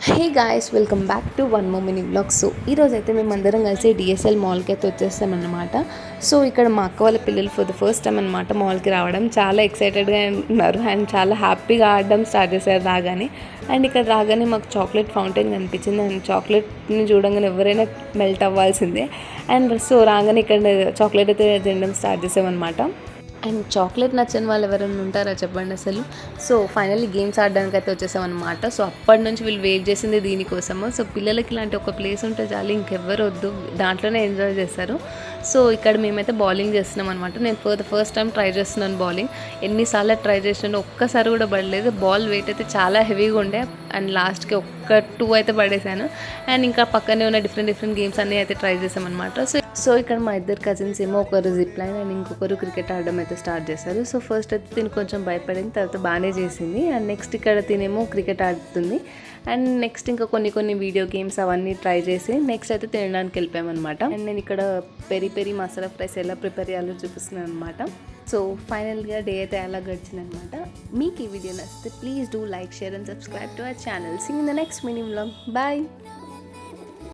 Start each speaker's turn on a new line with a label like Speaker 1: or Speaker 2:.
Speaker 1: Hey guys, welcome back to one more mini blog. So ఈరోజు అయితే మేము అందరం కలిసి డిఎస్ఎల్ మాల్కి అయితే వచ్చేస్తామన్నమాట. సో ఇక్కడ మా అక్క వాళ్ళ పిల్లలు ఫర్ ద ఫస్ట్ టైం అనమాట మాల్కి రావడం. చాలా ఎక్సైటెడ్గా ఉన్నారు అండ్ చాలా హ్యాపీగా ఆడడం స్టార్ట్ చేశారు రాగానే. అండ్ ఇక్కడ రాగానే మాకు చాక్లెట్ ఫౌంటైన్ కనిపించింది అండ్ చాక్లెట్ని చూడంగానే ఎవరైనా మెల్ట్ అవ్వాల్సిందే. అండ్ సో రాగానే ఇక్కడ చాక్లెట్ అయితే తినడం స్టార్ట్ చేసామన్నమాట. అండ్ చాక్లెట్ నచ్చని వాళ్ళు ఎవరైనా ఉంటారా చెప్పండి అసలు. సో ఫైనల్లీ గేమ్స్ ఆడడానికి అయితే వచ్చేసామన్నమాట. సో అప్పటి నుంచి వీళ్ళు వెయిట్ చేసింది దీనికోసము. సో పిల్లలకి ఇలాంటి ఒక ప్లేస్ ఉంటే చాలు, ఇంకెవ్వరు వద్దు, దాంట్లోనే ఎంజాయ్ చేస్తారు. సో ఇక్కడ మేమైతే బౌలింగ్ చేస్తున్నాం అనమాట. నేను for the first time try చేస్తున్నాను బౌలింగ్. ఎన్నిసార్లు ట్రై చేసినాను, ఒక్కసారి కూడా పడలేదు. బాల్ వెయిట్ అయితే చాలా హెవీగా ఉండే అండ్ లాస్ట్కి ఒక్క 2 అయితే పడేశాను. అండ్ ఇంకా పక్కనే ఉన్న డిఫరెంట్ గేమ్స్ అన్నీ అయితే ట్రై చేసామన్నమాట. సో ఇక్కడ మా ఇద్దరు కజిన్స్ ఏమో ఒకరు జిప్ లైన్ అండ్ ఇంకొకరు క్రికెట్ ఆడడం అయితే స్టార్ట్ చేశారు. సో ఫస్ట్ అయితే తిని కొంచెం భయపడింది, తర్వాత బాగానే చేసింది. అండ్ నెక్స్ట్ ఇక్కడ తినేమో క్రికెట్ ఆడుతుంది. అండ్ నెక్స్ట్ ఇంకా కొన్ని వీడియో గేమ్స్ అవన్నీ ట్రై చేసి నెక్స్ట్ అయితే తినడానికి వెళ్ళిపోయామన్నమాట. అండ్ నేను ఇక్కడ పెరి మసాలా ఫ్రైస్ ఎలా ప్రిపేర్ చేయాలో చూపిస్తున్నాను అనమాట. సో ఫైనల్గా డే అయితే అలా గడిచిందనమాట. మీకు ఈ వీడియో నచ్చితే please do like, share and subscribe to our channel. See in the next mini vlog. Bye.